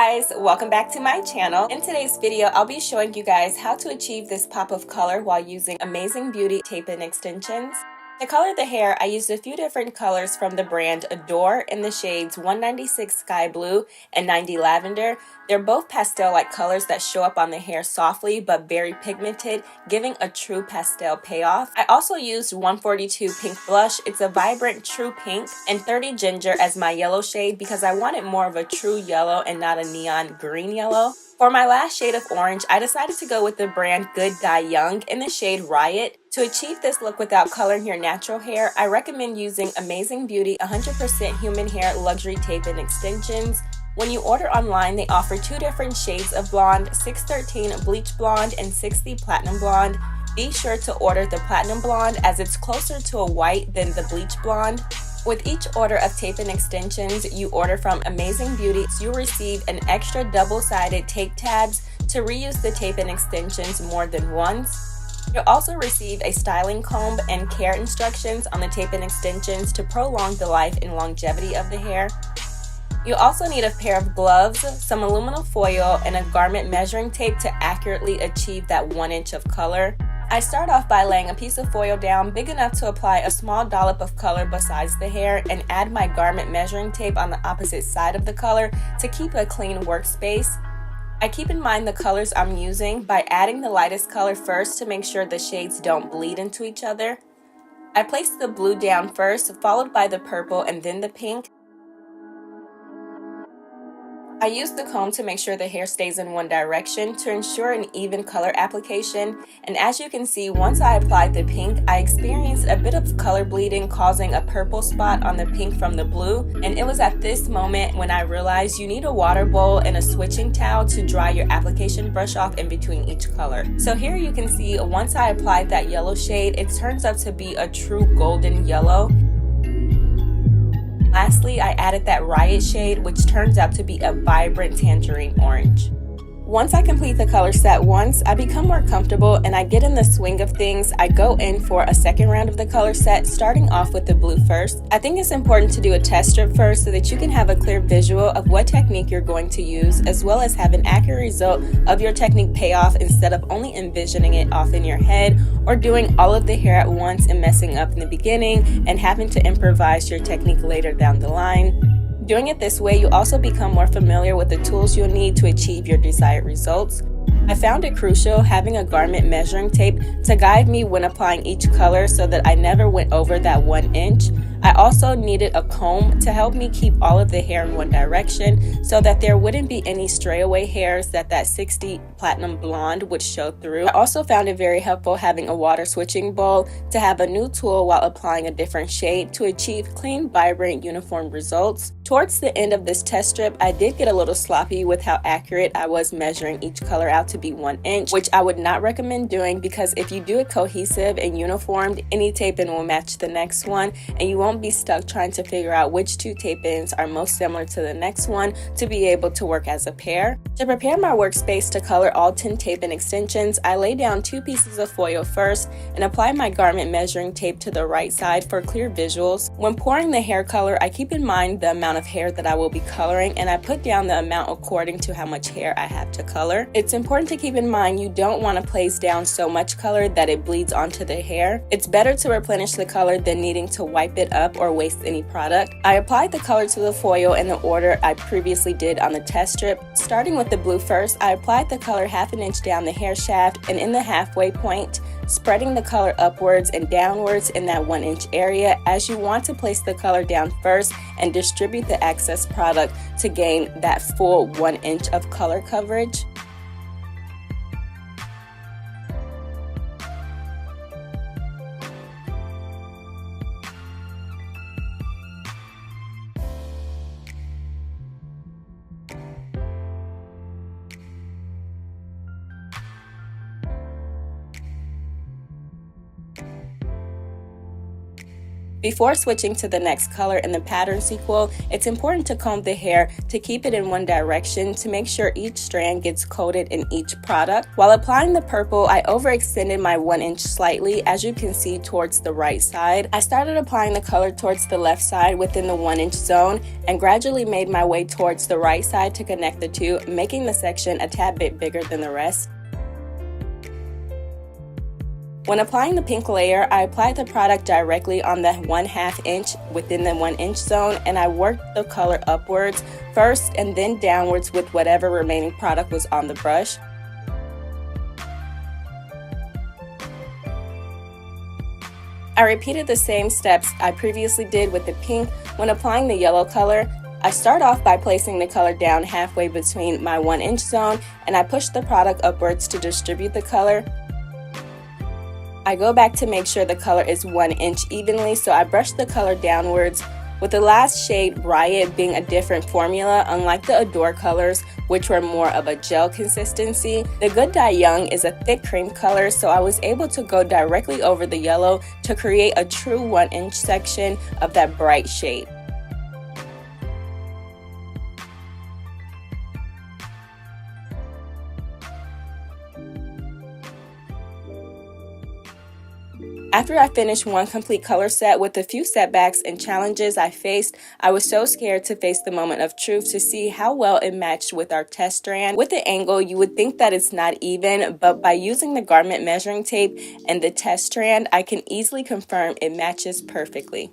guys, welcome back to my channel. In today's video, I'll be showing you guys how to achieve this pop of color while using Amazing Beauty tape-in extensions. To color the hair, I used a few different colors from the brand Adore in the shades 196 Sky Blue and 90 Lavender. They're both pastel-like colors that show up on the hair softly but very pigmented, giving a true pastel payoff. I also used 142 Pink Blush. It's a vibrant true pink, and 30 Ginger as my yellow shade because I wanted more of a true yellow and not a neon green yellow. For my last shade of orange, I decided to go with the brand Good Dye Young in the shade Riot. To achieve this look without coloring your natural hair, I recommend using Amazing Beauty 100% Human Hair Luxury Tape-in Extensions. When you order online, they offer two different shades of blonde, 613 Bleach Blonde and 60 Platinum Blonde. Be sure to order the Platinum Blonde as it's closer to a white than the Bleach Blonde. With each order of tape-in extensions you order from Amazing Beauty, you'll receive an extra double-sided tape tabs to reuse the tape-in extensions more than once. You'll also receive a styling comb and care instructions on the tape-in extensions to prolong the life and longevity of the hair. You'll also need a pair of gloves, some aluminum foil, and a garment measuring tape to accurately achieve that 1 inch of color. I start off by laying a piece of foil down big enough to apply a small dollop of color besides the hair and add my garment measuring tape on the opposite side of the color to keep a clean workspace. I keep in mind the colors I'm using by adding the lightest color first to make sure the shades don't bleed into each other. I place the blue down first, followed by the purple and then the pink. I use the comb to make sure the hair stays in one direction to ensure an even color application, and as you can see, once I applied the pink, I experienced a bit of color bleeding causing a purple spot on the pink from the blue, and it was at this moment when I realized you need a water bowl and a switching towel to dry your application brush off in between each color. So here you can see once I applied that yellow shade, it turns out to be a true golden yellow. Lastly, I added that Riot shade, which turns out to be a vibrant tangerine orange. Once I complete the color set once, I become more comfortable and I get in the swing of things. I go in for a second round of the color set, starting off with the blue first. I think it's important to do a test strip first so that you can have a clear visual of what technique you're going to use, as well as have an accurate result of your technique payoff instead of only envisioning it off in your head or doing all of the hair at once and messing up in the beginning and having to improvise your technique later down the line. Doing it this way, you also become more familiar with the tools you'll need to achieve your desired results. I found it crucial having a garment measuring tape to guide me when applying each color so that I never went over that 1 inch. I also needed a comb to help me keep all of the hair in one direction so that there wouldn't be any stray away hairs that 60 Platinum Blonde would show through. I also found it very helpful having a water switching bowl to have a new tool while applying a different shade to achieve clean, vibrant, uniform results. Towards the end of this test strip, I did get a little sloppy with how accurate I was measuring each color out to be 1 inch, which I would not recommend doing because if you do it cohesive and uniformed, any tape-in will match the next one and you won't be stuck trying to figure out which two tape-ins are most similar to the next one to be able to work as a pair. To prepare my workspace to color all 10 tape-in extensions, I lay down 2 pieces of foil first and apply my garment measuring tape to the right side for clear visuals. When pouring the hair color, I keep in mind the amount of hair that I will be coloring and I put down the amount according to how much hair I have to color. It's important to keep in mind you don't want to place down so much color that it bleeds onto the hair. It's better to replenish the color than needing to wipe it up or waste any product. I applied the color to the foil in the order I previously did on the test strip. Starting with the blue first, I applied the color 1/2 inch down the hair shaft and in the halfway point, spreading the color upwards and downwards in that 1 inch area as you want to place the color down first and distribute the excess product to gain that full 1 inch of color coverage. Before switching to the next color in the pattern sequel, it's important to comb the hair to keep it in one direction to make sure each strand gets coated in each product. While applying the purple, I overextended my 1 inch slightly, as you can see, towards the right side. I started applying the color towards the left side within the 1 inch zone and gradually made my way towards the right side to connect the two, making the section a tad bit bigger than the rest. When applying the pink layer, I applied the product directly on the 1/2 inch within the 1 inch zone, and I worked the color upwards first and then downwards with whatever remaining product was on the brush. I repeated the same steps I previously did with the pink. When applying the yellow color, I start off by placing the color down halfway between my 1 inch zone, and I push the product upwards to distribute the color. I go back to make sure the color is 1 inch evenly, so I brush the color downwards, with the last shade, Riot, being a different formula, unlike the Adore colors, which were more of a gel consistency. The Good Die Young is a thick cream color, so I was able to go directly over the yellow to create a true 1 inch section of that bright shade. After I finished one complete color set with a few setbacks and challenges I faced, I was so scared to face the moment of truth to see how well it matched with our test strand. With the angle, you would think that it's not even, but by using the garment measuring tape and the test strand, I can easily confirm it matches perfectly.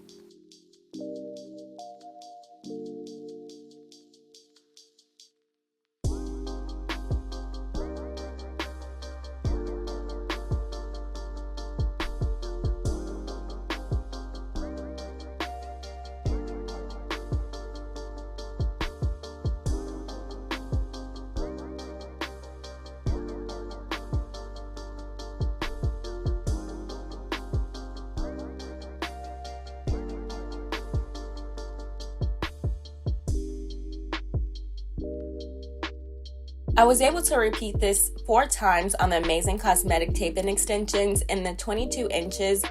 I was able to repeat this 4 times on the Amazing Cosmetic tape and extensions in the 22 inches.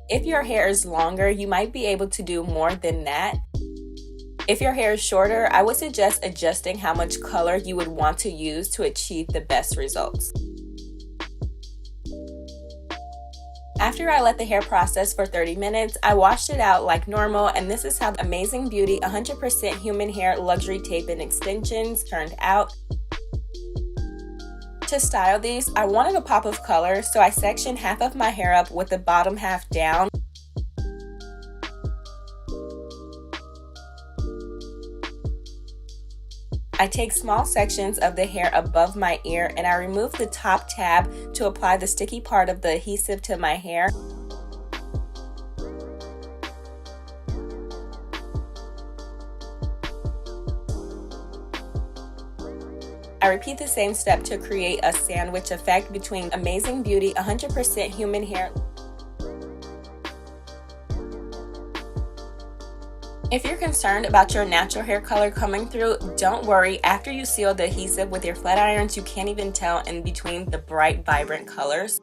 If your hair is longer, you might be able to do more than that. If your hair is shorter, I would suggest adjusting how much color you would want to use to achieve the best results. After I let the hair process for 30 minutes, I washed it out like normal, and this is how the Amazing Beauty 100% Human Hair Luxury Tape and Extensions turned out. To style these, I wanted a pop of color, so I sectioned half of my hair up with the bottom half down. I take small sections of the hair above my ear and I remove the top tab to apply the sticky part of the adhesive to my hair. I repeat the same step to create a sandwich effect between Amazing Beauty 100% Human Hair. If you're concerned about your natural hair color coming through, don't worry. After you seal the adhesive with your flat irons, you can't even tell in between the bright, vibrant colors.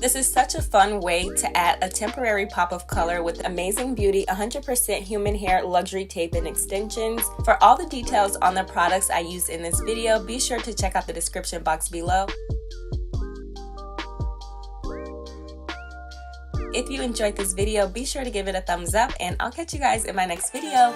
This is such a fun way to add a temporary pop of color with Amazing Beauty 100% Human Hair Luxury Tape and Extensions. For all the details on the products I use in this video, be sure to check out the description box below. If you enjoyed this video, be sure to give it a thumbs up, and I'll catch you guys in my next video.